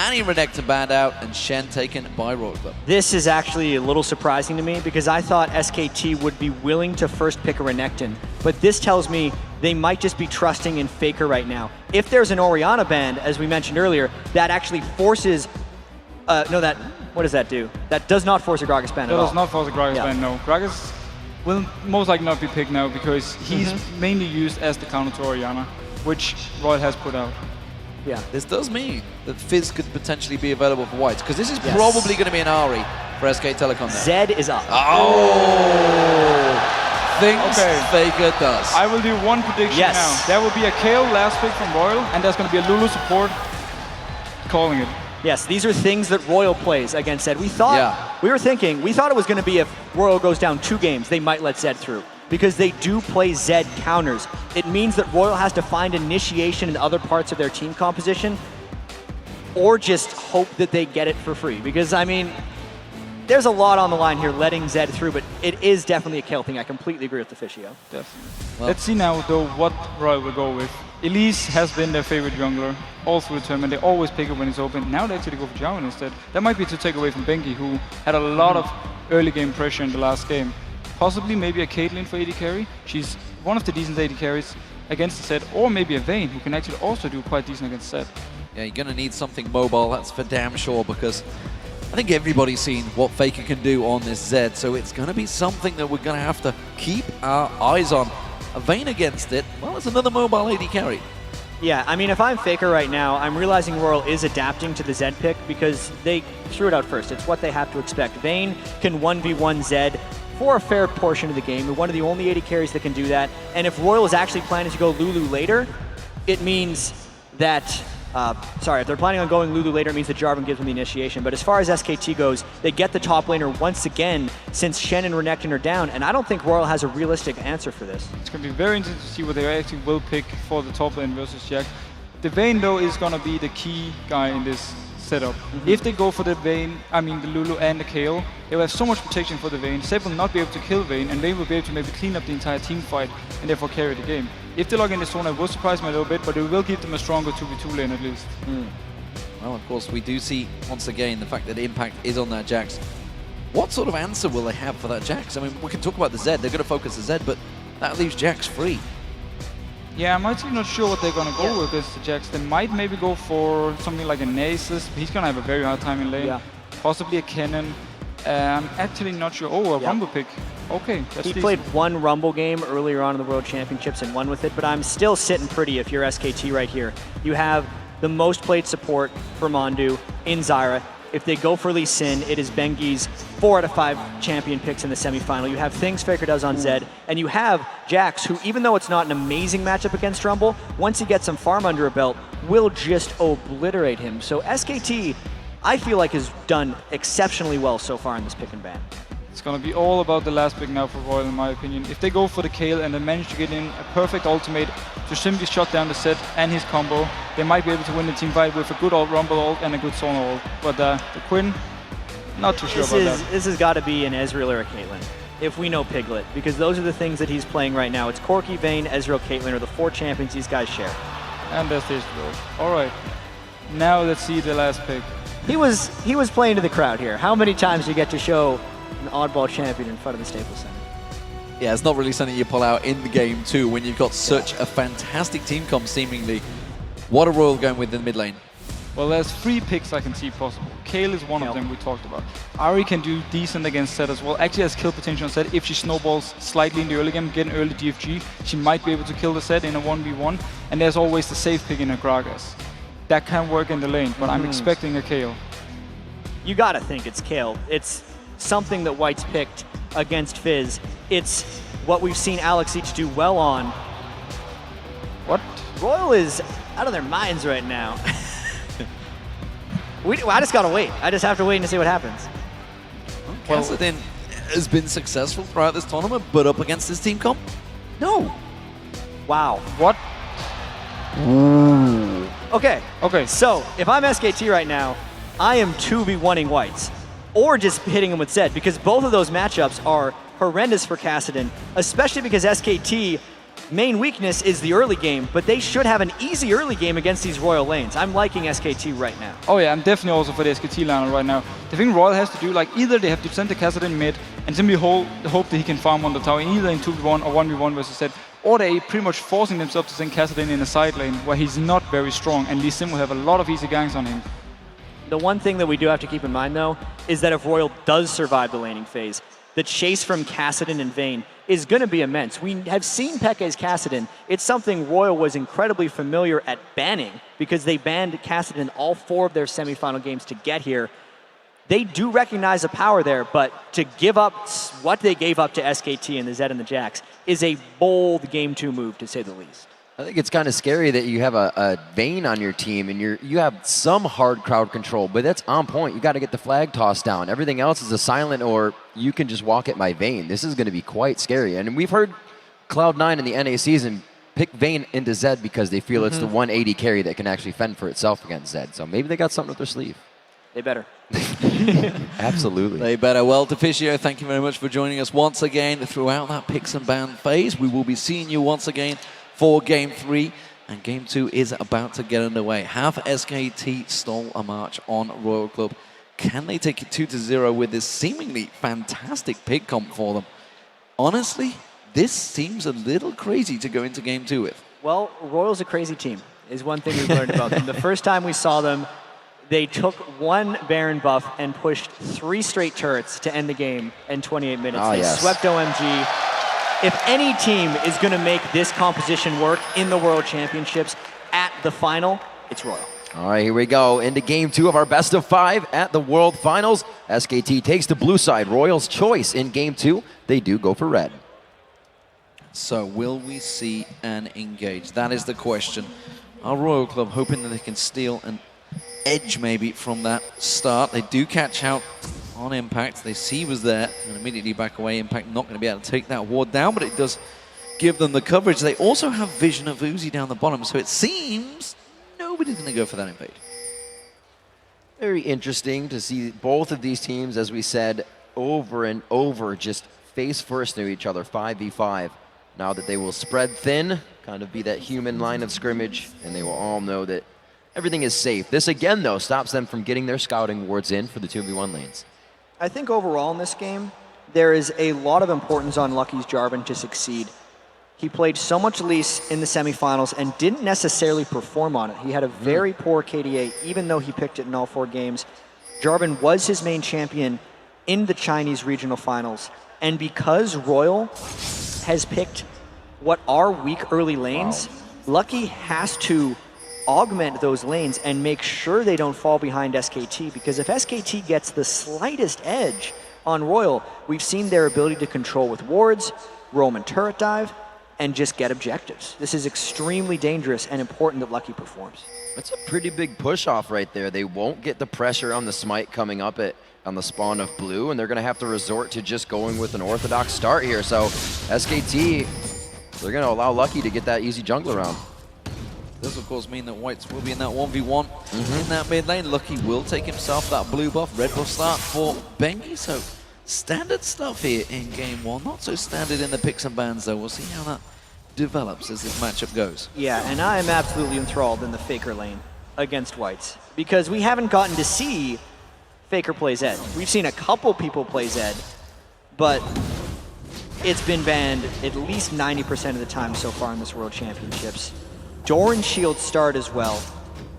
Annie Renekton banned out, and Shen taken by RYL Club. This is actually a little surprising to me because I thought SKT would be willing to first pick a Renekton, but this tells me they might just be trusting in Faker right now. If there's an Orianna ban, as we mentioned earlier, that actually forces, what does that do? That does not force a Gragas ban at all. That does not force a Gragas ban, no. Gragas will most likely not be picked now because he's mainly used as the counter to Orianna, which RYL has put out. Yeah. This does mean that Fizz could potentially be available for whites, because this is probably going to be an Ahri for SK Telecom now. Zed is up. Things Faker does. I will do one prediction now. There will be a Kayle last pick from RYL, and there's going to be a Lulu support calling it. Yes, these are things that RYL plays against Zed. We thought, we thought it was going to be if RYL goes down 2 games, they might let Zed through. Because they do play Zed counters. It means that RYL has to find initiation in other parts of their team composition, or just hope that they get it for free. Because, I mean, there's a lot on the line here letting Zed through, but it is definitely a Kayle thing. I completely agree with the Fishio. Definitely. Well, let's see now, though, what RYL will go with. Elise has been their favorite jungler all through the tournament. They always pick it when it's open. Now they actually go for Jarvan instead. That might be to take away from Bengi, who had a lot of early game pressure in the last game. Possibly maybe a Caitlyn for AD carry. She's one of the decent AD carries against the set, or maybe a Vayne, who can actually also do quite decent against set. Yeah, you're going to need something mobile, that's for damn sure, because I think everybody's seen what Faker can do on this Zed, so it's going to be something that we're going to have to keep our eyes on. A Vayne against it, well, it's another mobile AD carry. Yeah, I mean, if I'm Faker right now, I'm realizing RYL is adapting to the Zed pick because they threw it out first. It's what they have to expect. Vayne can 1v1 Zed for a fair portion of the game. They're one of the only AD carries that can do that. And if RYL is actually planning to go Lulu later, it means that, if they're planning on going Lulu later, it means that Jarvan gives them the initiation. But as far as SKT goes, they get the top laner once again since Shen and Renekton are down, and I don't think RYL has a realistic answer for this. It's going to be very interesting to see what they actually will pick for the top lane versus Jack. The Vayne, though, is going to be the key guy in this setup. If they go for the Vayne, the Lulu and the Kayle, they will have so much protection for the Vayne. Zed will not be able to kill Vayne, and Vayne will be able to maybe clean up the entire team fight and therefore carry the game. If they log in the zone, it will surprise me a little bit, but it will give them a stronger 2v2 lane at least. Well, of course, we do see, once again, the fact that Impact is on that Jax. What sort of answer will they have for that Jax? I mean, we can talk about the Zed. They're going to focus the Zed, but that leaves Jax free. Yeah, I'm actually not sure what they're going to go with this Jax. They might maybe go for something like a Nasus. He's going to have a very hard time in lane. Possibly a Cannon. I'm actually not sure. Oh, a Rumble pick. Okay, that's He played one Rumble game earlier on in the World Championships and won with it, but I'm still sitting pretty if you're SKT right here. You have the most played support for PoohManDu in Zyra. If they go for Lee Sin, it is Bengi's 4 out of 5 champion picks in the semifinal. You have things Faker does on Zed, and you have Jax, who, even though it's not an amazing matchup against Rumble, once he gets some farm under a belt, will just obliterate him. So SKT, I feel like, has done exceptionally well so far in this pick and ban. It's going to be all about the last pick now for RYL, in my opinion. If they go for the Kayle and they manage to get in a perfect ultimate to simply shut down the Zed and his combo, they might be able to win the team fight with a good Rumble ult and a good Sona ult. But the Quinn, not too sure about that. This has got to be an Ezreal or a Caitlyn, if we know Piglet, because those are the things that he's playing right now. It's Corki, Vayne, Ezreal, Caitlyn are the 4 champions these guys share. And that's his role. All right, now let's see the last pick. He was playing to the crowd here. How many times do you get to show an oddball champion in front of the Staples Center? Yeah, it's not really something you pull out in the game too when you've got such a fantastic team comp seemingly. What are RYL going with in the mid lane? Well, there's 3 picks I can see possible. Kayle is one of them we talked about. Ahri can do decent against Zed as well. Actually has kill potential on Zed. If she snowballs slightly in the early game, get an early DFG, she might be able to kill the Zed in a 1v1. And there's always the safe pick in a Gragas. That can work in the lane, but I'm expecting a Kayle. You gotta think it's Kayle. It's something that White's picked against Fizz. It's what we've seen Alex Each do well on. What? RYL is out of their minds right now. I just gotta wait. I just have to wait and see what happens. Well, Kassadin has been successful throughout this tournament, but up against this team comp? No. Wow. What? Ooh. Okay. Okay. So, if I'm SKT right now, I am 2v1ing Whites, or just hitting him with Zed, because both of those matchups are horrendous for Kassadin, especially because SKT main weakness is the early game, but they should have an easy early game against these Royal lanes. I'm liking SKT right now. Oh yeah, I'm definitely also for the SKT lineup right now. The thing Royal has to do, like either they have to send the Kassadin mid and simply hope that he can farm on the tower, either in 2v1 or 1v1 versus Zed, or they pretty much forcing themselves to send Kassadin in a side lane where he's not very strong and Lee Sin will have a lot of easy ganks on him. The one thing that we do have to keep in mind though, is that if Royal does survive the laning phase, the chase from Kassadin and Vayne is going to be immense. We have seen Peke's Kassadin. It's something Royal was incredibly familiar at banning because they banned Kassadin all 4 of their semifinal games to get here. They do recognize the power there, but to give up what they gave up to SKT and the Zed and the Jax is a bold Game 2 move, to say the least. I think it's kind of scary that you have a Vayne on your team and you have some hard crowd control, but that's on point. You got to get the flag tossed down. Everything else is a silent, or you can just walk at my Vayne. This is going to be quite scary. And we've heard Cloud9 in the NA season pick Vayne into Zed because they feel it's the 180 carry that can actually fend for itself against Zed. So maybe they got something up their sleeve. They better. Absolutely. They better. Well, Deficio, thank you very much for joining us once again throughout that picks and ban phase. We will be seeing you once again for Game 3, and Game 2 is about to get underway. Have SKT stole a march on Royal Club? Can they take it 2-0 with this seemingly fantastic pick comp for them? Honestly, this seems a little crazy to go into Game 2 with. Well, Royal's a crazy team, is one thing we've learned about them. The first time we saw them, they took 1 Baron buff and pushed 3 straight turrets to end the game in 28 minutes. They swept OMG. If any team is going to make this composition work in the World Championships at the final, it's Royal. All right, here we go into Game 2 of our best of 5 at the World Finals. SKT takes the blue side. Royal's choice in Game 2. They do go for red. So will we see an engage? That is the question. Our Royal Club hoping that they can steal an edge maybe from that start. They do catch out on Impact. They see he was there and immediately back away. Impact not going to be able to take that ward down, but it does give them the coverage. They also have vision of Uzi down the bottom, so it seems nobody's going to go for that invade. Very interesting to see both of these teams, as we said, over and over, just face first to each other, 5v5. Now that they will spread thin, kind of be that human line of scrimmage, and they will all know that everything is safe. This again, though, stops them from getting their scouting wards in for the 2v1 lanes. I think overall in this game, there is a lot of importance on Lucky's Jarvan to succeed. He played so much Elise in the semifinals and didn't necessarily perform on it. He had a very poor KDA, even though he picked it in all 4 games. Jarvan was his main champion in the Chinese regional finals. And because Royal has picked what are weak early lanes, Lucky has to augment those lanes and make sure they don't fall behind SKT, because if SKT gets the slightest edge on Royal, we've seen their ability to control with wards, roam and turret dive, and just get objectives. This is extremely dangerous and important that Lucky performs. That's a pretty big push-off right there. They won't get the pressure on the smite coming up on the spawn of blue, and they're going to have to resort to just going with an orthodox start here. So SKT, they're going to allow Lucky to get that easy jungle round. Does of course mean that Whites will be in that 1v1 in that mid lane. Lucky will take himself that blue buff, red buff start for bengi. So standard stuff here in Game 1. Not so standard in the picks and bans though. We'll see how that develops as this matchup goes. Yeah, and I am absolutely enthralled in the Faker lane against Whites, because we haven't gotten to see Faker play Zed. We've seen a couple people play Zed, but it's been banned at least 90% of the time so far in this World Championships. Doran shield start as well.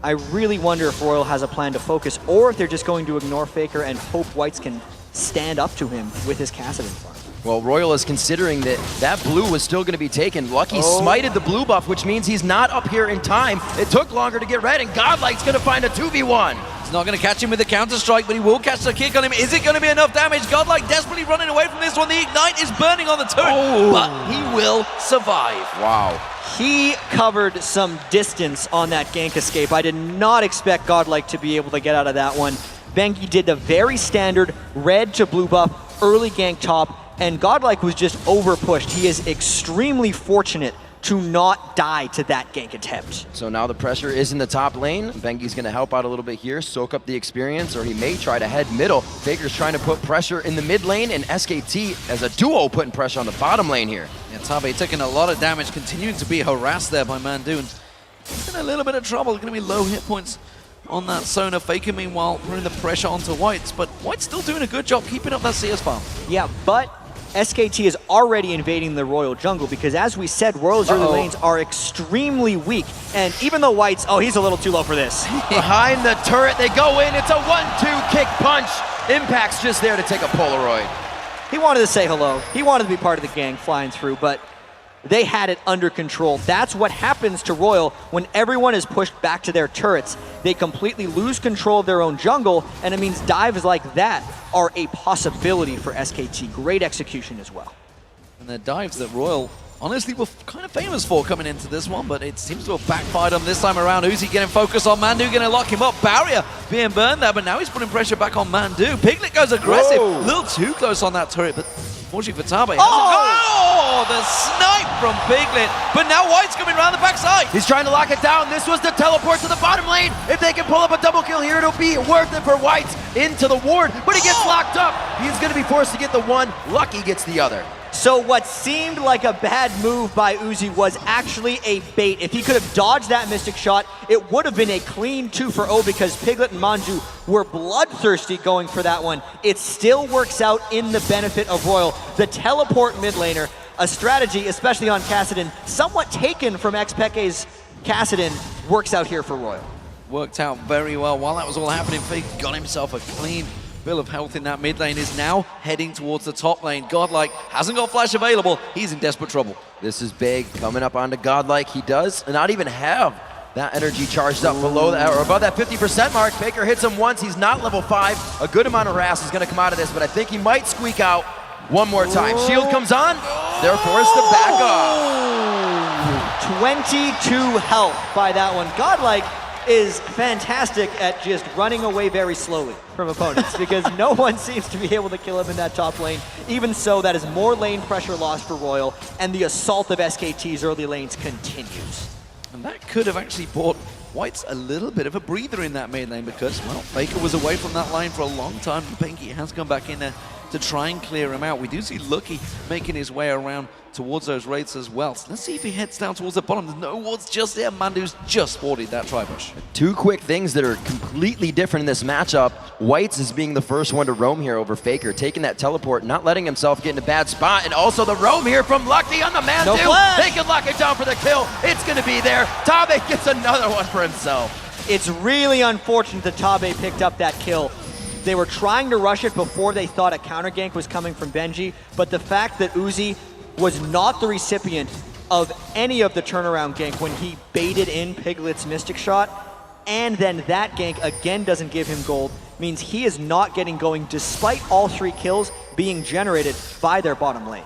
I really wonder if Royal has a plan to focus, or if they're just going to ignore Faker and hope Whites can stand up to him with his Kassadin farm. Well, Royal is considering that blue was still going to be taken. Lucky smited the blue buff, which means he's not up here in time. It took longer to get red, and GoDlike's going to find a 2v1. He's not going to catch him with the counter-strike, but he will catch the kick on him. Is it going to be enough damage? GoDlike desperately running away from this one. The Ignite is burning on the turret, but he will survive. Wow. He covered some distance on that gank escape. I did not expect GoDlike to be able to get out of that one. bengi did the very standard red to blue buff, early gank top, and GoDlike was just over pushed. He is extremely fortunate to not die to that gank attempt. So now the pressure is in the top lane. Bengi's going to help out a little bit here, soak up the experience, or he may try to head middle. Faker's trying to put pressure in the mid lane, and SKT as a duo putting pressure on the bottom lane here. Yeah, Tabe taking a lot of damage, continuing to be harassed there by ManDu, and he's in a little bit of trouble. Going to be low hit points on that Sona. Faker, meanwhile, putting the pressure onto Whites, but White's still doing a good job keeping up that CS farm. Yeah, but SKT is already invading the Royal jungle because, as we said, Royal's early lanes are extremely weak. And even though White's, oh, he's a little too low for this. Behind the turret, they go in. It's a 1-2 kick punch. Impact's just there to take a Polaroid. He wanted to say hello. He wanted to be part of the gang flying through, but they had it under control. That's what happens to Royal when everyone is pushed back to their turrets. They completely lose control of their own jungle, and it means dives like that are a possibility for SKT. Great execution as well. And the dives that Royal honestly were kind of famous for coming into this one, but it seems to have backfired on this time around. Uzi getting focused on ManDu, going to lock him up. Barrier being burned there, but now he's putting pressure back on ManDu. Piglet goes aggressive. A little too close on that turret, but unfortunately for Tabe. Oh, the snipe from Piglet. But now White's coming around the backside. He's trying to lock it down. This was the teleport to the bottom lane. If they can pull up a double kill here, it'll be worth it for Whites into the ward. But he gets locked up. He's going to be forced to get the one. Lucky gets the other. So what seemed like a bad move by Uzi was actually a bait. If he could have dodged that Mystic Shot, it would have been a clean 2-for-0 because Piglet and ManDu were bloodthirsty going for that one. It still works out in the benefit of Royal. The teleport mid laner, a strategy, especially on Kassadin, somewhat taken from XPeke's Kassadin, works out here for Royal. Worked out very well. While that was all happening, Fake got himself a clean bill of health in that mid lane, is now heading towards the top lane. GoDlike hasn't got flash available. He's in desperate trouble. This is big. Coming up onto GoDlike. He does not even have that energy charged up below that, or above that 50% mark. Faker hits him once. He's not level 5. A good amount of harass is going to come out of this, but I think he might squeak out one more time. Shield comes on. They're forced to back off. 22 health by that one. GoDlike is fantastic at just running away very slowly from opponents because no one seems to be able to kill him in that top lane. Even so, that is more lane pressure lost for Royal, and the assault of SKT's early lanes continues. And that could have actually bought White's a little bit of a breather in that main lane because, well, Faker was away from that line for a long time. bengi has come back in there to try and clear him out. We do see Lucky making his way around towards those raids as well. So let's see if he heads down towards the bottom. There's no wards just there. ManDu's just spotted that tri-bush. Two quick things that are completely different in this matchup. Whites is being the first one to roam here over Faker, taking that teleport, not letting himself get in a bad spot, and also the roam here from Lucky on the ManDu. No flash. They can lock it down for the kill. It's going to be there. Tabe gets another one for himself. It's really unfortunate that Tabe picked up that kill. They were trying to rush it before they thought a counter gank was coming from bengi, but the fact that Uzi was not the recipient of any of the turnaround gank when he baited in Piglet's Mystic Shot, and then that gank again doesn't give him gold, means he is not getting going despite all 3 kills being generated by their bottom lane.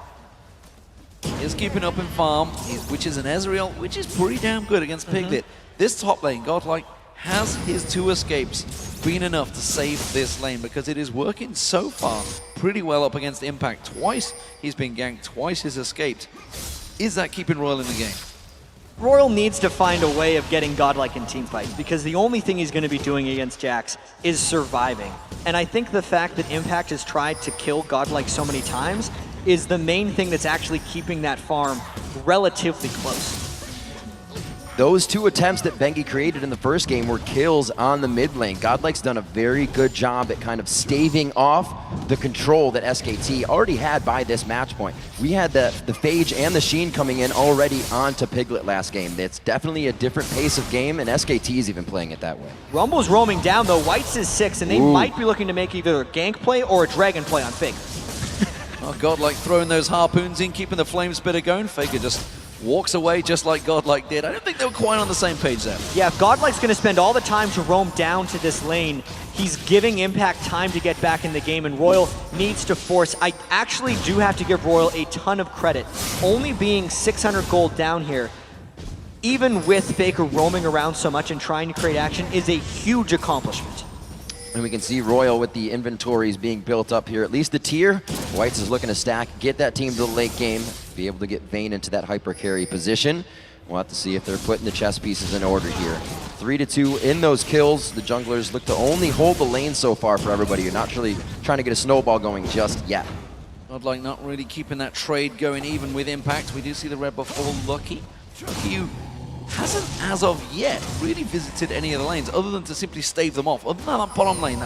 He's keeping up in farm, which is an Ezreal, which is pretty damn good against Piglet. This top lane, GoDlike, has his 2 escapes been enough to save this lane because it is working so far pretty well up against Impact. Twice he's been ganked, twice he's escaped. Is that keeping Royal in the game? Royal needs to find a way of getting GoDlike in team fights because the only thing he's going to be doing against Jax is surviving. And I think the fact that Impact has tried to kill GoDlike so many times is the main thing that's actually keeping that farm relatively close. Those 2 attempts that bengi created in the first game were kills on the mid lane. GoDlike's done a very good job at kind of staving off the control that SKT already had by this match point. We had the Phage and the Sheen coming in already onto Piglet last game. It's definitely a different pace of game, and SKT's even playing it that way. Rumble's roaming down, though. White's is 6, and they might be looking to make either a gank play or a dragon play on Faker. Oh, GoDlike throwing those harpoons in, keeping the flame spitter going. Faker just walks away just like GoDlike did. I don't think they were quite on the same page there. Yeah, if GoDlike's going to spend all the time to roam down to this lane, he's giving Impact time to get back in the game, and Royal needs to force. I actually do have to give Royal a ton of credit. Only being 600 gold down here, even with Faker roaming around so much and trying to create action, is a huge accomplishment. And we can see Royal with the inventories being built up here. At least the tier. Whites is looking to stack, get that team to the late game. be able to get Vayne into that hyper carry position. We'll have to see if they're putting the chess pieces in order here. 3-2 in those kills. The junglers look to only hold the lane so far for everybody. You're not really trying to get a snowball going just yet. GoDlike not really keeping that trade going even with Impact. We do see the red buff for Lucky. Lucky who hasn't, as of yet, really visited any of the lanes other than to simply stave them off. Other than that bottom lane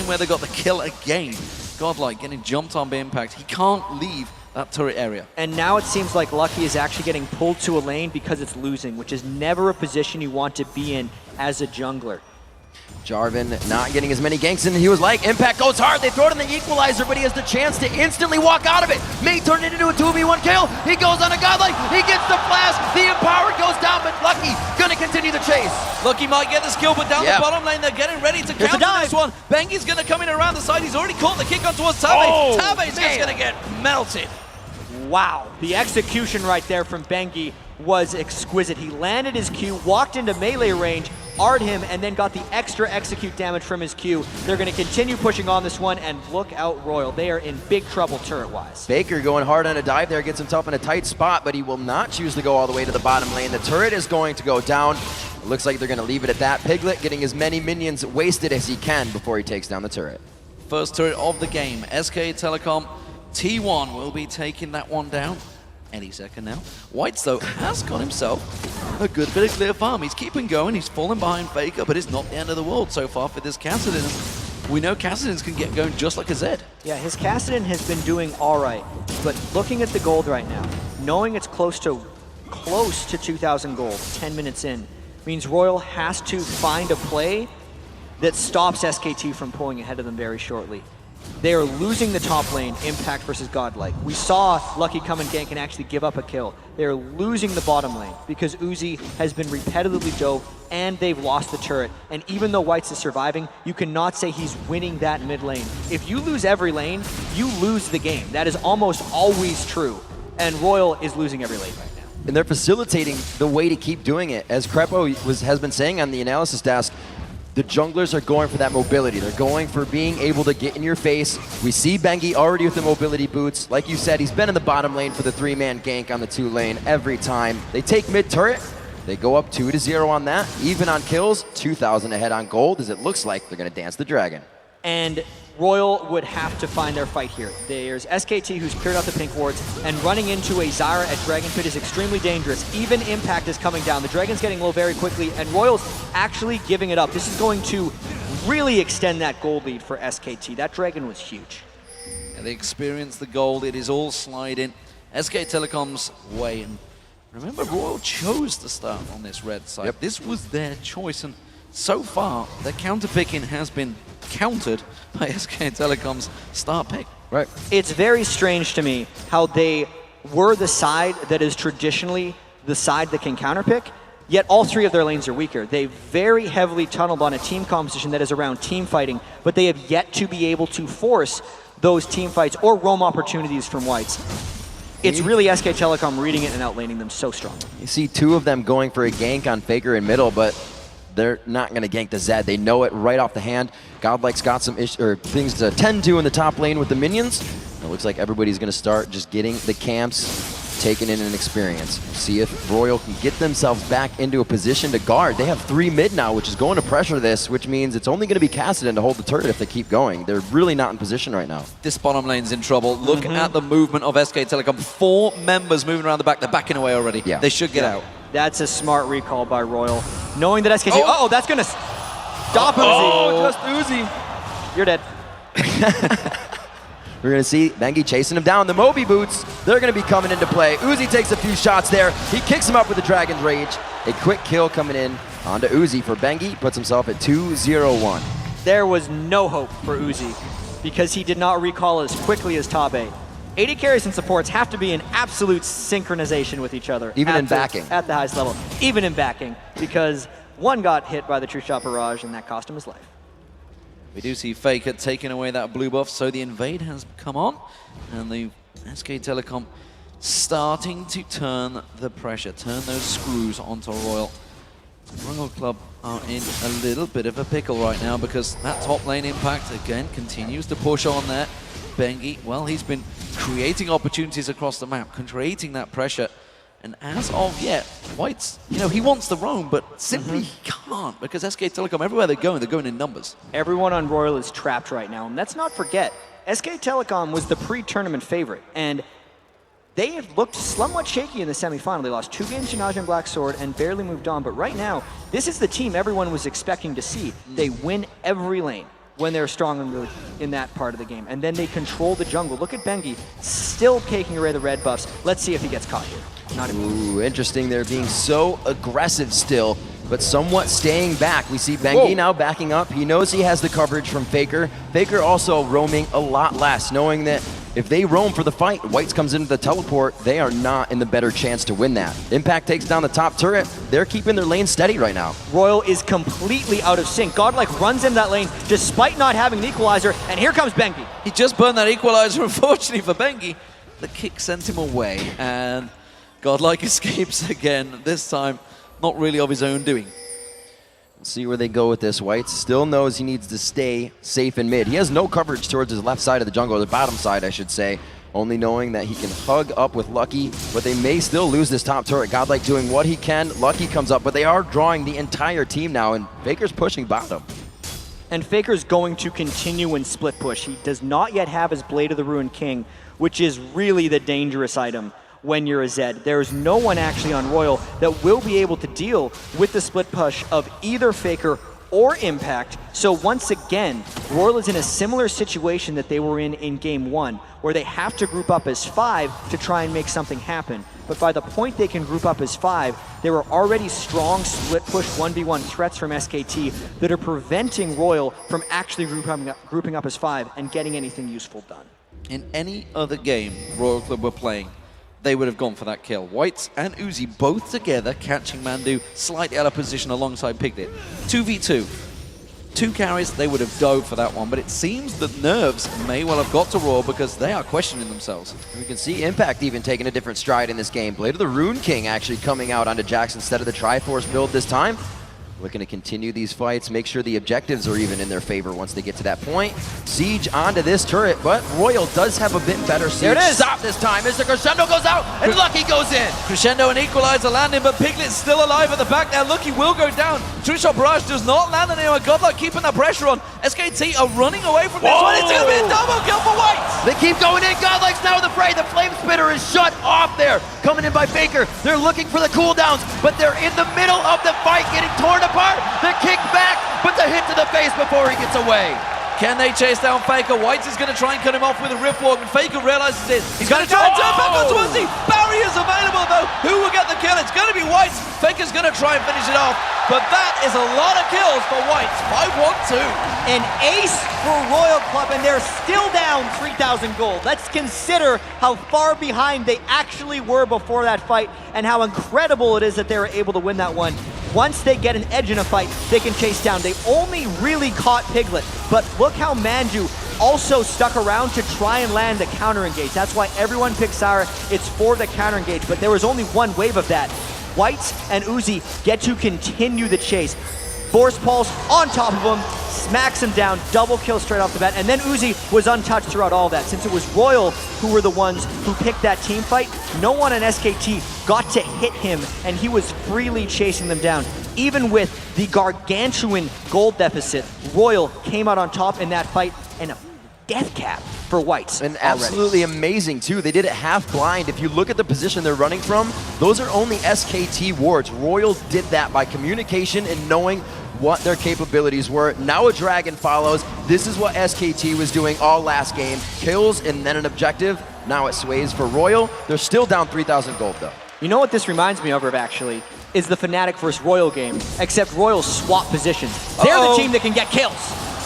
where they got the kill again. GoDlike getting jumped on by Impact. He can't leave that turret area. And now it seems like Lucky is actually getting pulled to a lane because it's losing, which is never a position you want to be in as a jungler. Jarvan not getting as many ganks in he was like. Impact goes hard, they throw it in the equalizer, but he has the chance to instantly walk out of it. May turn it into a 2v1 kill. He goes on a GoDlike, he gets the flash, the Empower goes down, but Lucky gonna continue the chase. Lucky might get this kill, but down the bottom lane, they're getting ready to Here's counter this one. Bengi's gonna come in around the side, he's already caught the kick on towards Tabe. Oh, Tabe's just gonna get melted. Wow, the execution right there from Bengi was exquisite. He landed his Q, walked into melee range, R'd him, and then got the extra execute damage from his Q. They're going to continue pushing on this one, and look out RYL. They are in big trouble turret-wise. Faker going hard on a dive there, gets himself in a tight spot, but he will not choose to go all the way to the bottom lane. The turret is going to go down. It looks like they're going to leave it at that. Piglet getting as many minions wasted as he can before he takes down the turret. First turret of the game. SK Telecom T1 will be taking that one down any second now. Whites, though, has got himself a good bit of clear farm. He's keeping going. He's falling behind Faker, but it's not the end of the world so far for this Kassadin. We know Kassadins can get going just like a Zed. Yeah, his Kassadin has been doing all right, but looking at the gold right now, knowing it's close to 2,000 gold, 10 minutes in, means RYL has to find a play that stops SKT from pulling ahead of them very shortly. They are losing the top lane, Impact versus GoDlike. We saw Lucky come and gank and actually give up a kill. They're losing the bottom lane because Uzi has been repetitively dove and they've lost the turret. And even though Whites is surviving, you cannot say he's winning that mid lane. If you lose every lane, you lose the game. That is almost always true. And RYL is losing every lane right now. And they're facilitating the way to keep doing it. As Crepo has been saying on the analysis desk, the junglers are going for that mobility. They're going for being able to get in your face. We see Bengi already with the mobility boots. Like you said, he's been in the bottom lane for the 3-man gank on the 2 lane every time. They take mid turret. They go up 2-0 on that. Even on kills, 2,000 ahead on gold, as it looks like they're going to dance the dragon. And RYL would have to find their fight here. There's SKT who's cleared out the pink wards, and running into a Zyra at Dragon Pit is extremely dangerous. Even Impact is coming down. The Dragon's getting low very quickly, and RYL's actually giving it up. This is going to really extend that gold lead for SKT. That Dragon was huge. And they experience the gold. It is all sliding SK Telecom's way. And remember, RYL chose to start on this red side. Yep. This was their choice, and so far, their counter-picking has been countered by SK Telecom's start pick. Right. It's very strange to me how they were the side that is traditionally the side that can counterpick, yet all 3 of their lanes are weaker. They very heavily tunneled on a team composition that is around team fighting, but they have yet to be able to force those team fights or roam opportunities from Whites. It's really SK Telecom reading it and outlaning them so strong. You see 2 of them going for a gank on Faker in middle, but they're not going to gank the Zed. They know it right off the hand. GoDlike's got some things to tend to in the top lane with the minions. It looks like everybody's going to start just getting the camps, taking in an experience. See if RYL can get themselves back into a position to guard. They have 3 mid now, which is going to pressure this, which means it's only going to be Kassadin to hold the turret if they keep going. They're really not in position right now. This bottom lane's in trouble. Look at the movement of SK Telecom. 4 members moving around the back. They're backing away already. Yeah. They should get out. That's a smart recall by RYL. Knowing that SKT, oh, that's gonna stop Uzi. Oh, just Uzi. You're dead. We're going to see Bengi chasing him down. The Moby boots, they're going to be coming into play. Uzi takes a few shots there. He kicks him up with the Dragon's Rage. A quick kill coming in onto Uzi for Bengi. Puts himself at 2-0-1. There was no hope for Uzi because he did not recall as quickly as Tabe. AD carries and supports have to be in absolute synchronization with each other. Even in backing. At the highest level. Even in backing, because one got hit by the True Shot Barrage and that cost him his life. We do see Faker taking away that blue buff, so the invade has come on, and the SK Telecom starting to turn the pressure, turn those screws onto RYL. RYL Club are in a little bit of a pickle right now because that top lane Impact again continues to push on there. bengi, well, he's been creating opportunities across the map, creating that pressure. And as of yet, White's, he wants the roam, but simply he can't because SK Telecom, everywhere they're going in numbers. Everyone on RYL is trapped right now. And let's not forget, SK Telecom was the pre-tournament favorite. And they have looked somewhat shaky in the semifinal. They lost 2 games to Naja and Black Sword and barely moved on. But right now, this is the team everyone was expecting to see. They win every lane when they're strong in that part of the game. And then they control the jungle. Look at bengi, still taking away the red buffs. Let's see if he gets caught here. Ooh, interesting. They're being so aggressive still, but somewhat staying back. We see bengi now backing up. He knows he has the coverage from Faker. Faker also roaming a lot less, knowing that if they roam for the fight, Whites comes into the teleport, they are not in the better chance to win that. Impact takes down the top turret. They're keeping their lane steady right now. RYL is completely out of sync. GoDlike runs in that lane despite not having an equalizer, and here comes bengi. He just burned that equalizer, unfortunately for bengi. The kick sent him away, and GoDlike escapes again, this time not really of his own doing. We'll see where they go with this. Whites still knows he needs to stay safe in mid. He has no coverage towards his left side of the jungle, or the bottom side, I should say, only knowing that he can hug up with Lucky, but they may still lose this top turret. GoDlike doing what he can. Lucky comes up, but they are drawing the entire team now, and Faker's pushing bottom. And Faker's going to continue in split push. He does not yet have his Blade of the Ruined King, which is really the dangerous item when you're a Zed. There is no one actually on RYL that will be able to deal with the split push of either Faker or Impact. So once again, RYL is in a similar situation that they were in Game 1, where they have to group up as 5 to try and make something happen. But by the point they can group up as 5, there are already strong split push 1v1 threats from SKT that are preventing RYL from actually grouping up as 5 and getting anything useful done. In any other game Royal Club were playing, they would have gone for that kill. Whites and Uzi both together, catching Mandu slightly out of position alongside Piglet. 2v2. 2 carries, they would have dove for that one, but it seems that nerves may well have got to RYL because they are questioning themselves. We can see Impact even taking a different stride in this game. Blade of the Rune King actually coming out onto Jax instead of the Triforce build this time. Looking to continue these fights, make sure the objectives are even in their favor once they get to that point. Siege onto this turret, but RYL does have a bit better siege. There it is! Stop this time as the Crescendo goes out, and Lucky goes in! Crescendo and Equalizer landing, but Piglet's still alive at the back there. Lucky will go down. Two-shot barrage does not land on anyone. GoDlike keeping the pressure on. SKT are running away from this one. It's going to be a double kill for Whites! They keep going in. GoDlike's now in the fray. The Flame Spitter is shut off there. Coming in by Faker. They're looking for the cooldowns, but they're in the middle of the fight, getting torn apart. The kick back, but the hit to the face before he gets away. Can they chase down Faker? Whites is going to try and cut him off with a Riftwalk, and Faker realizes it. He's going to try and turn back onto Uzi. Barriers available though. Who will get the kill? It's going to be Whites. Faker's going to try and finish it off, but that is a lot of kills for Whites. 5-1-2. An ace for RYL Club, and they're still down 3,000 gold. Let's consider how far behind they actually were before that fight, and how incredible it is that they were able to win that one. Once they get an edge in a fight, they can chase down. They only really caught Piglet, but look how Mandu also stuck around to try and land the counter engage. That's why everyone picked Sarah. It's for the counter engage, but there was only one wave of that. Whites and Uzi get to continue the chase. Force Pulse on top of him, smacks him down, double kill straight off the bat, and then Uzi was untouched throughout all of that. Since it was RYL who were the ones who picked that team fight, no one on SKT got to hit him, and he was freely chasing them down. Even with the gargantuan gold deficit, RYL came out on top in that fight, and a death cap for Whites. And absolutely amazing too. They did it half blind. If you look at the position they're running from, those are only SKT wards. RYL did that by communication and knowing what their capabilities were. Now a dragon follows. This is what SKT was doing all last game. Kills and then an objective. Now it sways for RYL. They're still down 3,000 gold though. You know what this reminds me of actually? Is the Fnatic versus RYL game, except RYL swap positions. They're the team that can get kills.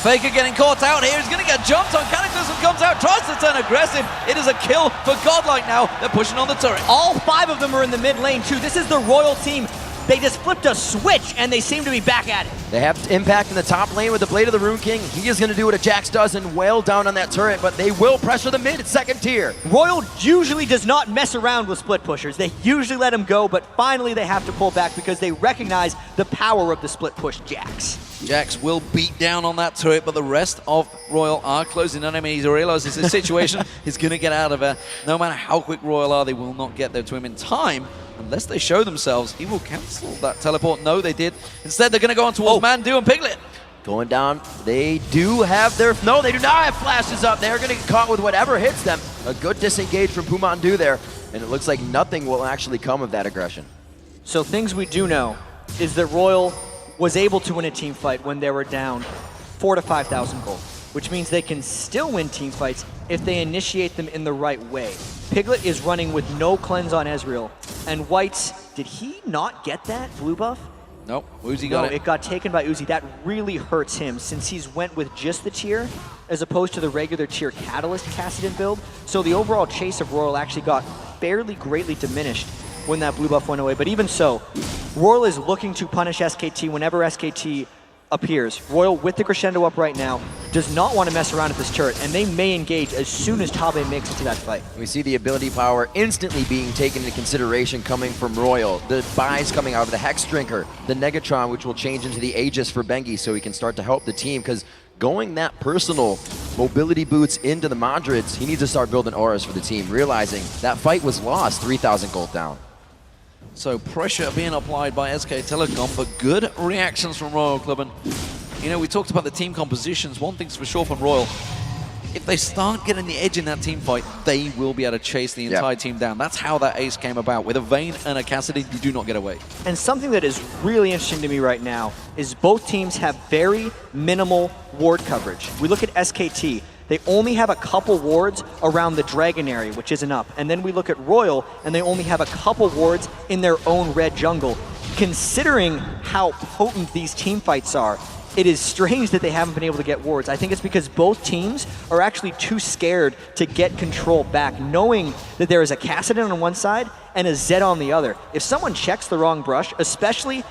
Faker getting caught out here. He's going to get jumped on. Cataclysm comes out, tries to turn aggressive. It is a kill for GoDlike now. They're pushing on the turret. All 5 of them are in the mid lane too. This is the RYL team They just flipped a switch, and they seem to be back at it. They have impact in the top lane with the Blade of the Rune King. He is going to do what a Jax does and wail down on that turret, but they will pressure the mid second tier. RYL usually does not mess around with split pushers. They usually let him go, but finally they have to pull back because they recognize the power of the split push Jax. Jax will beat down on that turret, but the rest of RYL are closing on him, and he realizes his situation is going to get out of it. No matter how quick RYL are, they will not get there to him in time. Unless they show themselves, he will cancel that teleport. No, they did. Instead, they're going to go on towards PoohManDu and Piglet. Going down, they do have their... No, they do not have flashes up. They're going to get caught with whatever hits them. A good disengage from PoohManDu there, and it looks like nothing will actually come of that aggression. So things we do know is that RYL was able to win a team fight when they were down 4,000 to 5,000 gold, which means they can still win team fights if they initiate them in the right way. Piglet is running with no cleanse on Ezreal, and White's, did he not get that blue buff? Nope, Uzi got it. It got taken by Uzi. That really hurts him since he's went with just the tier as opposed to the regular tier Catalyst Kassadin build. So the overall chase of RYL actually got fairly greatly diminished when that blue buff went away. But even so, RYL is looking to punish SKT whenever SKT appears. RYL, with the crescendo up right now, does not want to mess around at this turret, and they may engage as soon as Tabe makes it to that fight. We see the ability power instantly being taken into consideration coming from RYL. The buys coming out of the Hex Drinker, the Negatron, which will change into the Aegis for Bengi so he can start to help the team, because going that personal mobility boots into the Madrids, he needs to start building auras for the team, realizing that fight was lost 3,000 gold down. So pressure being applied by SK Telecom, but good reactions from RYL Club. And, you know, we talked about the team compositions. One thing's for sure from RYL, if they start getting the edge in that team fight, they will be able to chase the entire team down. That's how that ace came about. With a Vayne and a Kassadin, you do not get away. And something that is really interesting to me right now is both teams have very minimal ward coverage. We look at SKT. They only have a couple wards around the Dragon area, which isn't up. And then we look at RYL, and they only have a couple wards in their own red jungle. Considering how potent these team fights are, it is strange that they haven't been able to get wards. I think it's because both teams are actually too scared to get control back, knowing that there is a Kassadin on one side and a Zed on the other. If someone checks the wrong brush, especially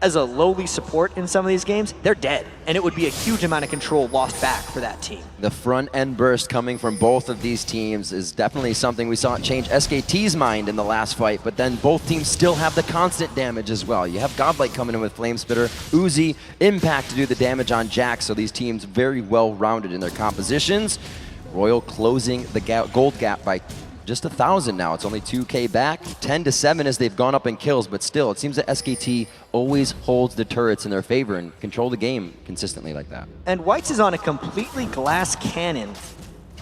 as a lowly support in some of these games, they're dead. And it would be a huge amount of control lost back for that team. The front end burst coming from both of these teams is definitely something we saw change SKT's mind in the last fight, but then both teams still have the constant damage as well. You have GoDlike coming in with Flame Spitter, Uzi, Impact to do the damage on Jax, so these teams very well rounded in their compositions. RYL closing the gold gap by just 1,000 now. It's only 2K back, 10 to 7 as they've gone up in kills, but still, it seems that SKT always holds the turrets in their favor and control the game consistently like that. And Whites is on a completely glass cannon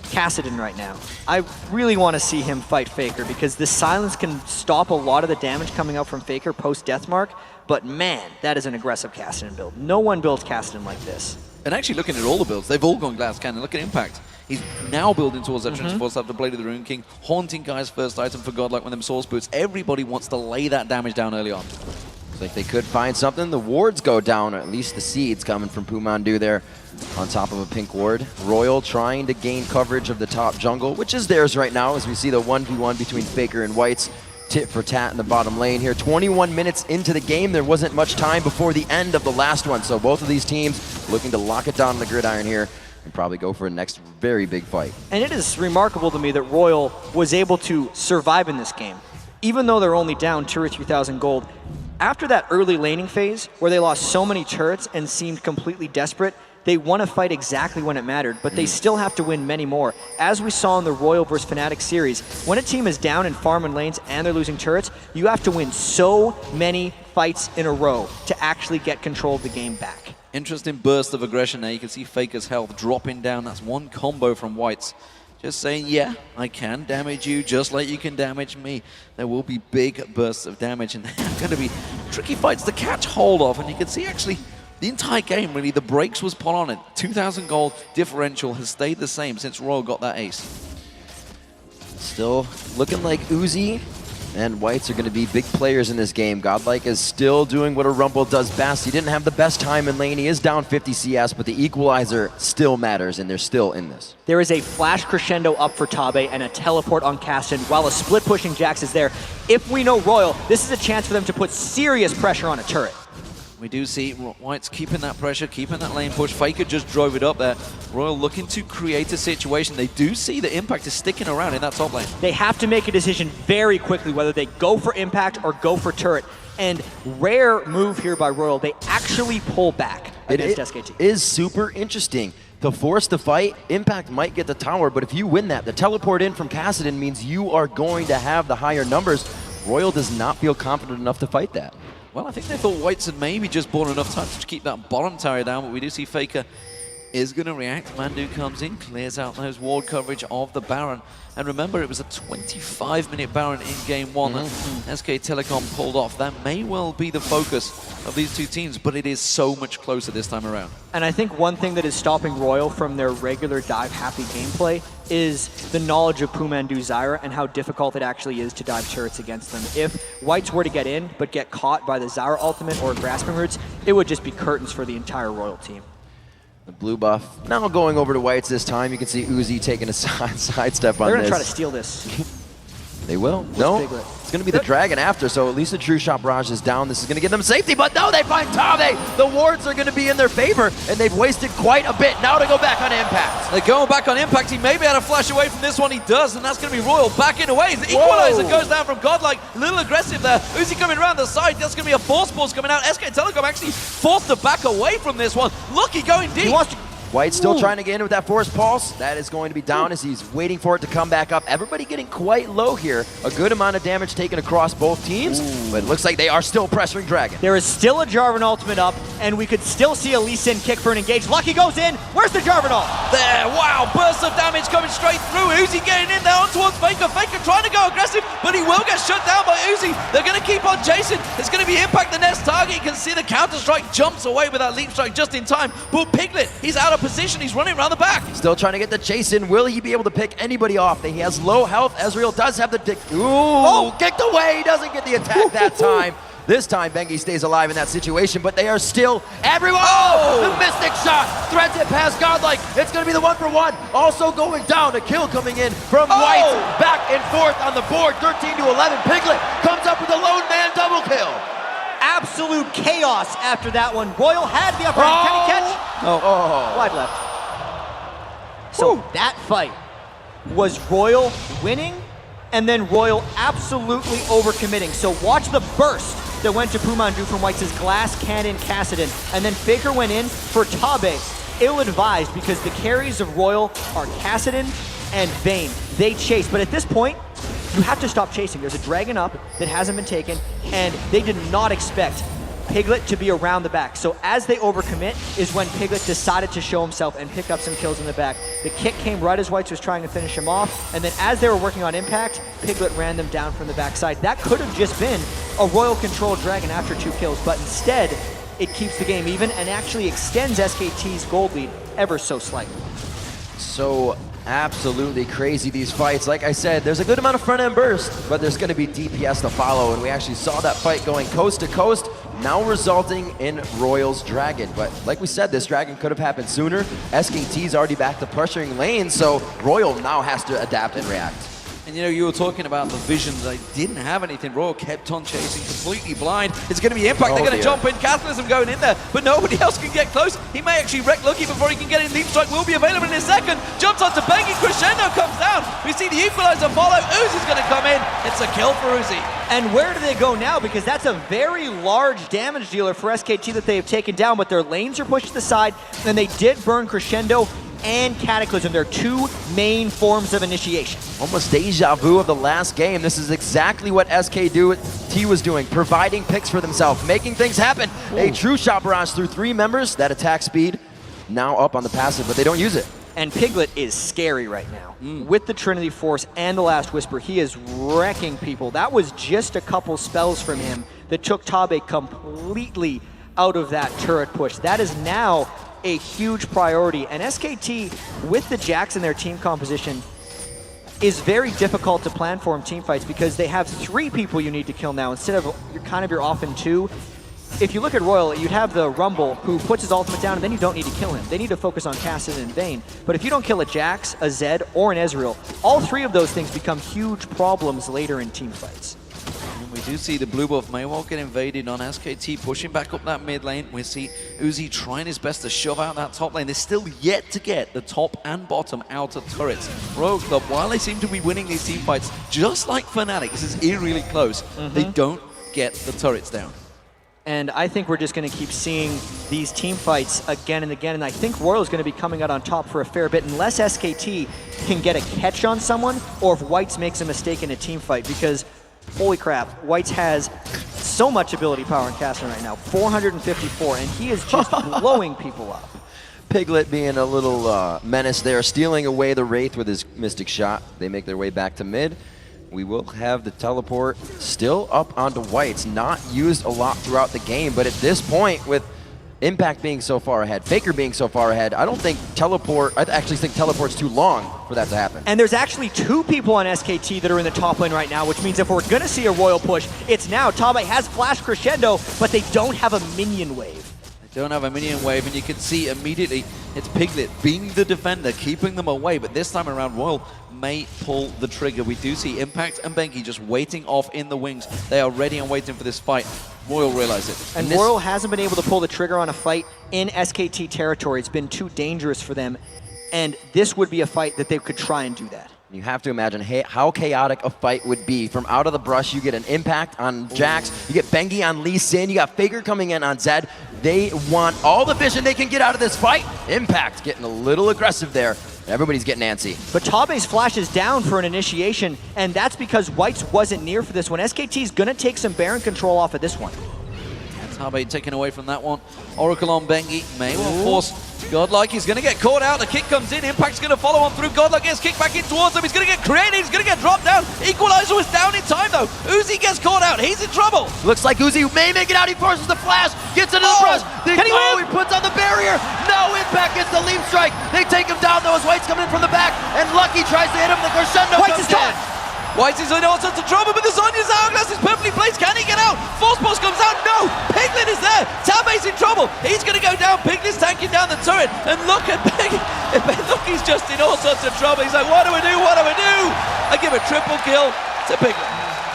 Kassadin right now. I really want to see him fight Faker because the silence can stop a lot of the damage coming out from Faker post-Deathmark, but man, that is an aggressive Kassadin build. No one builds Kassadin like this. And actually looking at all the builds, they've all gone glass cannon. Look at Impact. He's now building towards that Transforce after Blade of the Rune King, haunting guys' first item for GoDlike with them Source Boots. Everybody wants to lay that damage down early on. It's like they could find something. The wards go down, or at least the seeds coming from PoohManDu there on top of a pink ward. RYL trying to gain coverage of the top jungle, which is theirs right now as we see the 1v1 between Faker and Whites. Tit for tat in the bottom lane here. 21 minutes into the game. There wasn't much time before the end of the last one, so both of these teams looking to lock it down on the gridiron here and probably go for a next very big fight. And it is remarkable to me that RYL was able to survive in this game. Even though they're only down 2,000 or 3,000 gold, after that early laning phase where they lost so many turrets and seemed completely desperate, they won a fight exactly when it mattered, but they still have to win many more. As we saw in the RYL vs Fnatic series, when a team is down in farm and lanes and they're losing turrets, you have to win so many fights in a row to actually get control of the game back. Interesting burst of aggression there. You can see Faker's health dropping down. That's one combo from Whites. Just saying, yeah, I can damage you just like you can damage me. There will be big bursts of damage, and they're going to be tricky fights to catch hold of. And you can see actually the entire game, really, the brakes was put on it. 2,000 gold differential has stayed the same since RYL got that ace. Still looking like Uzi And Whites are going to be big players in this game. GoDlike is still doing what a Rumble does best. He didn't have the best time in lane. He is down 50 CS, but the equalizer still matters, and they're still in this. There is a flash crescendo up for Tabe and a teleport on Caston while a split pushing Jax is there. If we know RYL, this is a chance for them to put serious pressure on a turret. We do see White's keeping that pressure, keeping that lane push. Faker just drove it up there. RYL looking to create a situation. They do see the Impact is sticking around in that top lane. They have to make a decision very quickly whether they go for Impact or go for turret. And rare move here by RYL, they actually pull back against SKT. It is super interesting. To force the fight, Impact might get the tower, but if you win that, the teleport in from Kassadin means you are going to have the higher numbers. RYL does not feel confident enough to fight that. Well, I think they thought Whites had maybe just bought enough time to keep that bottom tower down, but we do see Faker is going to react. Mandu comes in, clears out those ward coverage of the Baron. And remember, it was a 25-minute Baron in game one that SK Telecom pulled off. That may well be the focus of these two teams, but it is so much closer this time around. And I think one thing that is stopping RYL from their regular dive-happy gameplay is the knowledge of PoohManDu Zyra and how difficult it actually is to dive turrets against them. If Whites were to get in, but get caught by the Zyra ultimate or grasping roots, it would just be curtains for the entire RYL team. The blue buff now going over to Whites this time. You can see Uzi taking a sidestep on this. They're going to try to steal this. They will. No, Piglet? it's going to be the Dragon after, so at least the True Shot Barrage is down. This is going to give them safety, but no, they find Tabe. The wards are going to be in their favor, and they've wasted quite a bit. Now to go back on Impact. They're going back on Impact. He may be able to flash away from this one. He does, and that's going to be RYL backing away. The equalizer goes down from GoDlike. A little aggressive there. Uzi coming around the side. That's going to be a force pulse coming out. SK Telecom actually forced to back away from this one. Lucky going deep. He wants to White still trying to get in with that Force Pulse. That is going to be down as he's waiting for it to come back up. Everybody getting quite low here. A good amount of damage taken across both teams, but it looks like they are still pressuring Dragon. There is still a Jarvan ultimate up, and we could still see a Lee Sin kick for an engage. Lucky goes in. Where's the Jarvan ult? There, wow, burst of damage coming straight through. Uzi getting in there on towards Faker. Faker trying to go aggressive, but he will get shut down by Uzi. They're going to keep on chasing. It's going to be Impact the next target. You can see the counter-strike jumps away with that leap strike just in time. But Piglet, he's out of position. He's running around the back. Still trying to get the chase in. Will he be able to pick anybody off? He has low health. Ezreal does have the kicked away. He doesn't get the attack that time. This time, Bengi stays alive in that situation, but they are still everyone. Oh! The Mystic Shot threads it past GoDlike. It's going to be the 1-for-1. Also going down. A kill coming in from White. Back and forth on the board. 13 to 11. Piglet comes up with a lone man double kill. Absolute chaos after that one. RYL had the upper hand. Can he catch? Wide left. So that fight was RYL winning and then RYL absolutely overcommitting. So watch the burst that went to PoohManDu from White's glass cannon Kassadin, and then Faker went in for Tabe. Ill-advised because the carries of RYL are Kassadin and Vayne. They chase, but at this point, you have to stop chasing. There's a dragon up that hasn't been taken, and they did not expect Piglet to be around the back. So as they overcommit is when Piglet decided to show himself and pick up some kills in the back. The kick came right as Whites was trying to finish him off, and then as they were working on Impact, Piglet ran them down from the backside. That could have just been a RYL-controlled dragon after 2 kills, but instead, it keeps the game even and actually extends SKT's gold lead ever so slightly. So absolutely crazy, these fights. Like I said, there's a good amount of front-end burst, but there's going to be DPS to follow, and we actually saw that fight going coast to coast, now resulting in RYL's Dragon. But like we said, this Dragon could have happened sooner. SKT's already back to pressuring lane, so RYL now has to adapt and react. And you know, you were talking about the visions. They didn't have anything. RYL kept on chasing, completely blind. It's going to be Impact. They're going to jump in. Catalysm going in there, but nobody else can get close. He may actually wreck Lucky before he can get in. Leap Strike will be available in a second. Jumps onto bengi. Crescendo comes down. We see the equalizer follow. Uzi's going to come in. It's a kill for Uzi. And where do they go now? Because that's a very large damage dealer for SKT that they have taken down, but their lanes are pushed to the side, and they did burn Crescendo and Cataclysm, their 2 main forms of initiation. Almost deja vu of the last game. This is exactly what SKT was doing, providing picks for themselves, making things happen. A true shot barrage through 3 members. That attack speed now up on the passive, but they don't use it. And Piglet is scary right now. With the Trinity Force and the Last Whisper, he is wrecking people. That was just a couple spells from him that took Tabe completely out of that turret push. That is now a huge priority. And SKT, with the Jax in their team composition, is very difficult to plan for in team fights because they have 3 people you need to kill now instead of your often 2. If you look at RYL, you'd have the Rumble who puts his ultimate down and then you don't need to kill him. They need to focus on Kassadin and Vayne. But if you don't kill a Jax, a Zed, or an Ezreal, all 3 of those things become huge problems later in team fights. And we do see the blue buff Maywall get invaded on SKT, pushing back up that mid lane. We see Uzi trying his best to shove out that top lane. They're still yet to get the top and bottom out of turrets. Royal Club, while they seem to be winning these team fights, just like Fnatic, this is eerily close, they don't get the turrets down. And I think we're just going to keep seeing these team fights again and again. And I think RYL is going to be coming out on top for a fair bit unless SKT can get a catch on someone or if Whites makes a mistake in a team fight. Because, holy crap, Whites has so much ability power in Kassadin right now. 454, and he is just blowing people up. Piglet being a little menace there, stealing away the Wraith with his Mystic Shot. They make their way back to mid. We will have the teleport still up onto Whites, not used a lot throughout the game, but at this point, with Impact being so far ahead, Faker being so far ahead, I actually think teleport's too long for that to happen. And there's actually 2 people on SKT that are in the top lane right now, which means if we're gonna see a RYL push, it's now. Tabe has Flash Crescendo, but they don't have a minion wave. Don't have a minion wave, and you can see immediately it's Piglet being the defender, keeping them away, but this time around RYL may pull the trigger. We do see Impact and bengi just waiting off in the wings. They are ready and waiting for this fight. RYL realize it. And RYL hasn't been able to pull the trigger on a fight in SKT territory. It's been too dangerous for them, and this would be a fight that they could try and do that. You have to imagine how chaotic a fight would be. From out of the brush, you get an Impact on Jax, you get bengi on Lee Sin, you got Faker coming in on Zed. They want all the vision they can get out of this fight. Impact getting a little aggressive there. Everybody's getting antsy. But Tabe's flash is down for an initiation, and that's because Whites wasn't near for this one. SKT's gonna take some Baron control off of this one. Tabe taken away from that one. Oracle on bengi, may well force GoDlike. He's going to get caught out. The kick comes in. Impact's going to follow on through. GoDlike gets kicked back in towards him. He's going to get created. He's going to get dropped down. Equalizer was down in time, though. Uzi gets caught out. He's in trouble. Looks like Uzi may make it out. He forces the flash. Gets into the brush. Can he win? He puts on the barrier. No, Impact gets the leap strike. They take him down, though, as White's coming in from the back. And Lucky tries to hit him. The crescendo White's comes in. White is in all sorts of trouble, but the Sonya's hourglass is perfectly placed. Can he get out? Force Pulse comes out. No! Piglet is there. Tabe's in trouble. He's going to go down. Piglet's tanking down the turret. And look at Pig. Look, he's just in all sorts of trouble. He's like, what do we do? What do we do? I give a triple kill to Piglet.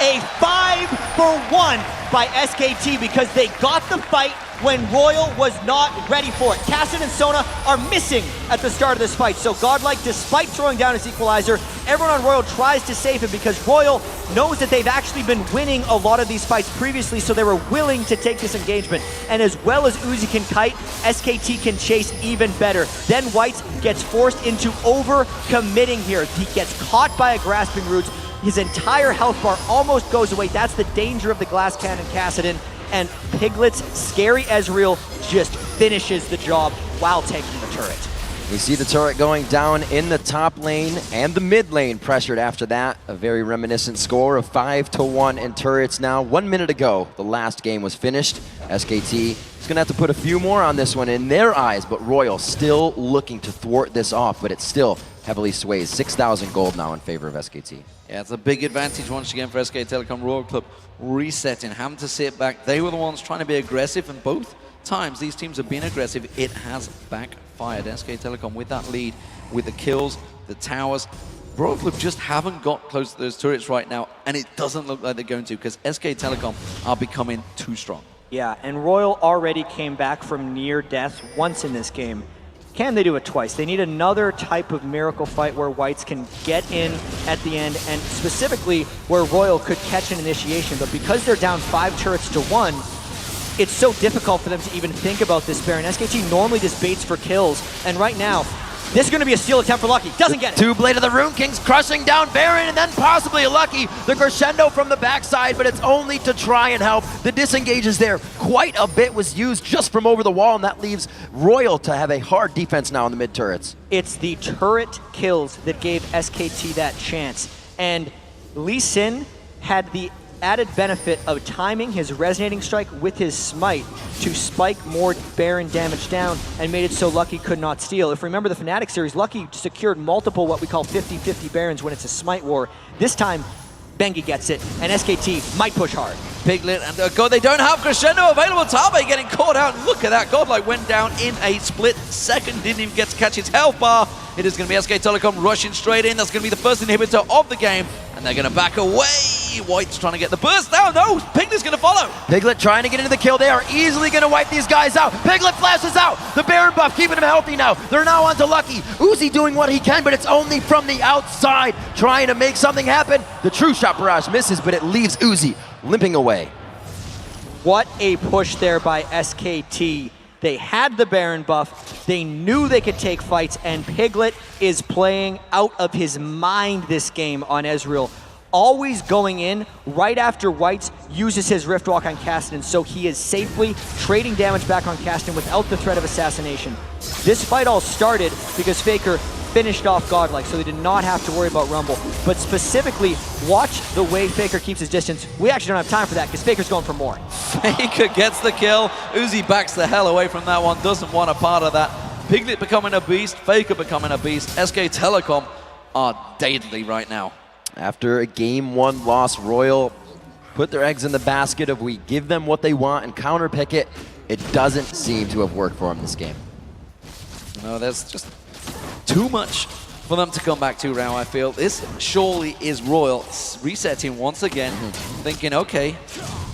A 5-for-1 by SKT because they got the fight when RYL was not ready for it. Kassadin and Sona are missing at the start of this fight. So GoDlike, despite throwing down his equalizer, everyone on RYL tries to save him because RYL knows that they've actually been winning a lot of these fights previously, so they were willing to take this engagement. And as well as Uzi can kite, SKT can chase even better. Then Whites gets forced into over-committing here. He gets caught by a Grasping Roots. His entire health bar almost goes away. That's the danger of the Glass Cannon Kassadin. And Piglet's scary Ezreal just finishes the job while taking the turret. We see the turret going down in the top lane and the mid lane pressured after that. A very reminiscent score of 5-1 in turrets now. 1 minute ago, the last game was finished. SKT is going to have to put a few more on this one in their eyes, but RYL still looking to thwart this off, but it still heavily sways. 6,000 gold now in favor of SKT. Yeah, it's a big advantage once again for SK Telecom. Royal Club resetting, having to sit back. They were the ones trying to be aggressive, and both times these teams have been aggressive. It has backfired. SK Telecom with that lead, with the kills, the towers. Royal Club just haven't got close to those turrets right now, and it doesn't look like they're going to because SK Telecom are becoming too strong. Yeah, and RYL already came back from near death once in this game. Can they do it twice? They need another type of miracle fight where Whites can get in at the end, and specifically where RYL could catch an initiation. But because they're down 5 turrets to 1, it's so difficult for them to even think about this Baron. SKT normally just baits for kills, and right now, this is going to be a steal attempt for Lucky. Doesn't get it. Two-Blade of the Rune Kings crushing down Baron, and then possibly a Lucky. The crescendo from the backside, but it's only to try and help. The disengage is there. Quite a bit was used just from over the wall, and that leaves RYL to have a hard defense now in the mid-turrets. It's the turret kills that gave SKT that chance. And Lee Sin had the added benefit of timing his resonating strike with his smite to spike more Baron damage down and made it so Lucky could not steal. If you remember the Fnatic series, Lucky secured multiple what we call 50-50 Barons when it's a smite war. This time, bengi gets it, and SKT might push hard. Piglet and God, they don't have Crescendo available. Tabe getting caught out. Look at that. GoDlike went down in a split second. Didn't even get to catch his health bar. It is going to be SK Telecom rushing straight in. That's going to be the first inhibitor of the game. And they're going to back away. White's trying to get the burst down. No, Piglet's going to follow. Piglet trying to get into the kill. They are easily going to wipe these guys out. Piglet flashes out. The Baron buff keeping him healthy now. They're now onto Lucky. Uzi doing what he can, but it's only from the outside. Trying to make something happen. The true shot barrage misses, but it leaves Uzi limping away. What a push there by SKT. They had the Baron buff, they knew they could take fights, and Piglet is playing out of his mind this game on Ezreal. Always going in right after Whites uses his Rift Walk on Kassadin, so he is safely trading damage back on Kassadin without the threat of assassination. This fight all started because Faker finished off GoDlike, so they did not have to worry about Rumble. But specifically, watch the way Faker keeps his distance. We actually don't have time for that because Faker's going for more. Faker gets the kill. Uzi backs the hell away from that one. Doesn't want a part of that. Piglet becoming a beast. Faker becoming a beast. SK Telecom are deadly right now. After a game 1 loss, RYL put their eggs in the basket of we give them what they want and counter pick it. It doesn't seem to have worked for them this game. No, there's just too much for them to come back to, Rao, I feel. This surely is RYL resetting once again, thinking, okay,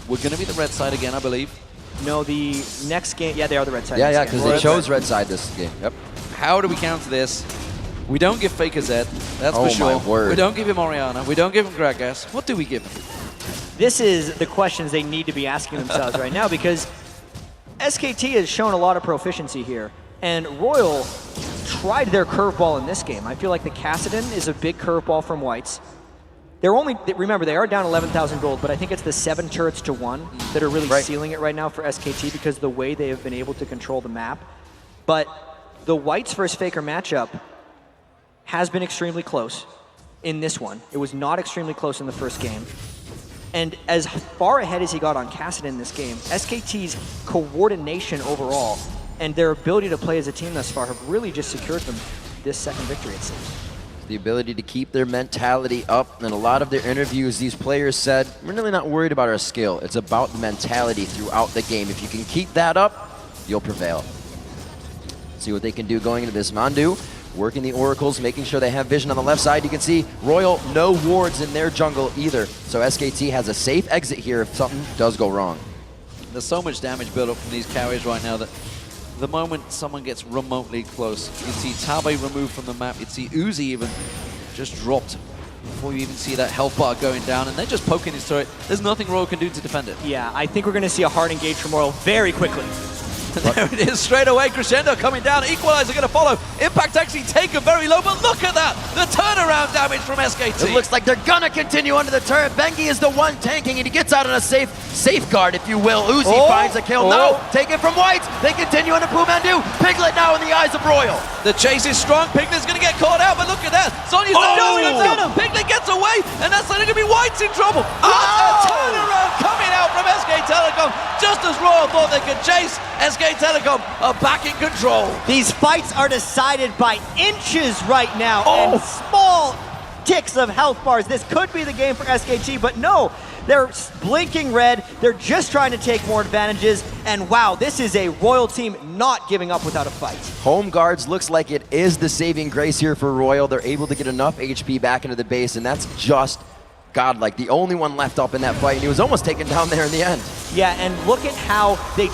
we're going to be the red side again, I believe. No, the next game, yeah, they are the red side. Yeah, because they chose red side this game. Yep. How do we counter this? We don't give Faker Zed, that's Oh for sure. my word. We don't give him Orianna. We don't give him Gragas. What do we give him? This is the questions they need to be asking themselves right now, because SKT has shown a lot of proficiency here, and RYL tried their curveball in this game. I feel like the Kassadin is a big curveball from Whites. They're only, remember, they are down 11,000 gold, but I think it's the 7 turrets to 1 that are really sealing it right now for SKT because of the way they have been able to control the map. But the Whites versus Faker matchup has been extremely close in this one. It was not extremely close in the first game. And as far ahead as he got on Kassadin in this game, SKT's coordination overall and their ability to play as a team thus far have really just secured them this second victory, it seems. The ability to keep their mentality up. In a lot of their interviews, these players said, we're really not worried about our skill. It's about the mentality throughout the game. If you can keep that up, you'll prevail. See what they can do going into this. ManDu working the oracles, making sure they have vision on the left side. You can see RYL, no wards in their jungle either. So SKT has a safe exit here if something does go wrong. There's so much damage built up from these carriers right now that the moment someone gets remotely close, you see Tabe removed from the map, you'd see Uzi even just dropped before you even see that health bar going down, and they're just poking his turret. There's nothing RYL can do to defend it. Yeah, I think we're going to see a hard engage from RYL very quickly. There it is, straight away, Crescendo coming down, Equalizer going to follow. Impact actually taken very low, but look at that! The turnaround damage from SKT. It looks like they're gonna continue under the turret. Bengi is the one tanking, and he gets out on a safeguard, if you will. Uzi finds a kill. No, taken from Whites. They continue into PoohManDu. Piglet now in the eyes of RYL. The chase is strong. Piglet's going to get caught out, but look at that. Sonya's down. Piglet gets away, and that's going to be White's in trouble. What a turnaround coming out from SK Telecom. Just as RYL thought they could chase, SK Telecom are back in control. These fights are decided by inches right now, and small ticks of health bars. This could be the game for SKT, but no. They're blinking red, they're just trying to take more advantages, and wow, this is a RYL team not giving up without a fight. Home guards looks like it is the saving grace here for RYL. They're able to get enough HP back into the base, and that's just GoDlike, the only one left up in that fight, and he was almost taken down there in the end. Yeah, and look at how they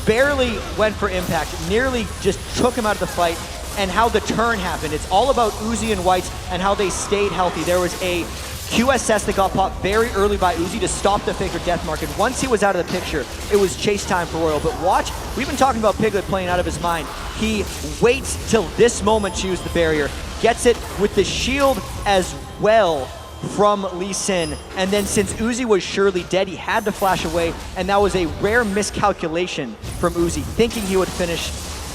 barely went for impact, nearly just took him out of the fight, and how the turn happened. It's all about Uzi and Whites and how they stayed healthy. There was a QSS that got popped very early by Uzi to stop the Faker death mark, and once he was out of the picture, it was chase time for RYL. But watch, we've been talking about Piglet playing out of his mind. He waits till this moment to use the barrier, gets it with the shield as well from Lee Sin, and then since Uzi was surely dead, he had to flash away, and that was a rare miscalculation from Uzi, thinking he would finish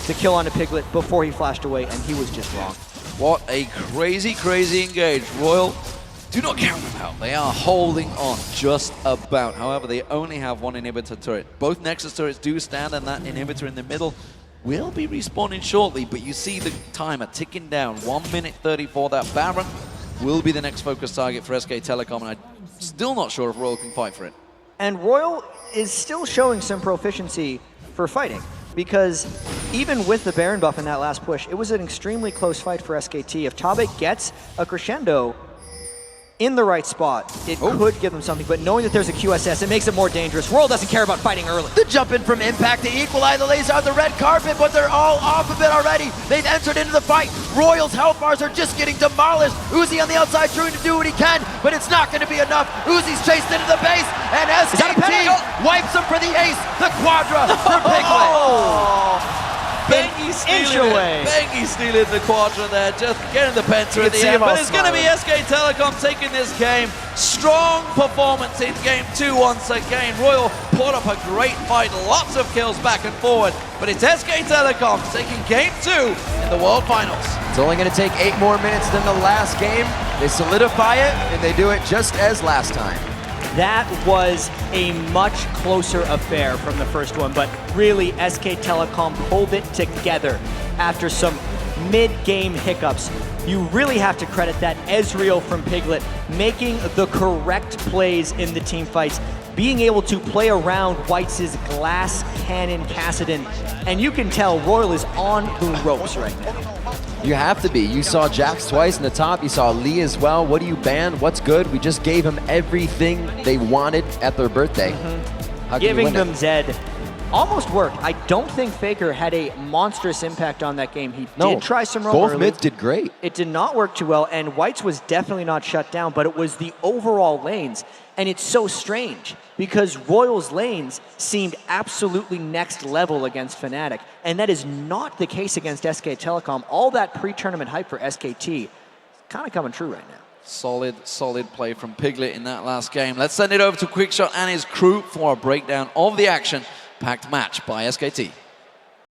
the kill onto Piglet before he flashed away, and he was just wrong. What a crazy, crazy engage. RYL Do not count them out. They are holding on just about. However, they only have one inhibitor turret. Both Nexus turrets do stand, and that inhibitor in the middle will be respawning shortly, but you see the timer ticking down. 1 minute 34. That Baron will be the next focus target for SK Telecom, and I'm still not sure if RYL can fight for it. And RYL is still showing some proficiency for fighting, because even with the Baron buff in that last push, it was an extremely close fight for SKT. If Tabe gets a crescendo in the right spot, it could give them something, but knowing that there's a QSS, it makes it more dangerous. RYL doesn't care about fighting early. The jump in from Impact to equalize the laser on the red carpet, but they're all off of it already. They've entered into the fight. RYL's health bars are just getting demolished. Uzi on the outside trying to do what he can, but it's not going to be enough. Uzi's chased into the base, and SKT wipes him for the ace. The Quadra for Piglet. Bengi stealing it. Bengi stealing the Quadra there, just getting the Penta at the end. But it's going to be SK Telecom taking this game. Strong performance in game 2 once again. RYL put up a great fight, lots of kills back and forward. But it's SK Telecom taking game 2 in the World Finals. It's only going to take 8 more minutes than the last game. They solidify it, and they do it just as last time. That was a much closer affair from the first one, but really SK Telecom pulled it together after some mid-game hiccups. You really have to credit that Ezreal from Piglet making the correct plays in the team fights, being able to play around White's glass cannon Kassadin, and you can tell RYL is on the ropes right now. You have to be. You saw Jax twice in the top. You saw Lee as well. What do you ban? What's good? We just gave them everything they wanted at their birthday. Giving them Zed almost worked. I don't think Faker had a monstrous impact on that game. He did try some roam both early. mids did great. It did not work too well, and White's was definitely not shut down, but it was the overall lanes. And it's so strange because RYL's lanes seemed absolutely next level against Fnatic, and that is not the case against SK Telecom. All that pre-tournament hype for SKT is kind of coming true right now. Solid play from Piglet in that last game. Let's send it over to QuickShot and his crew for a breakdown of the action. Packed match by SKT.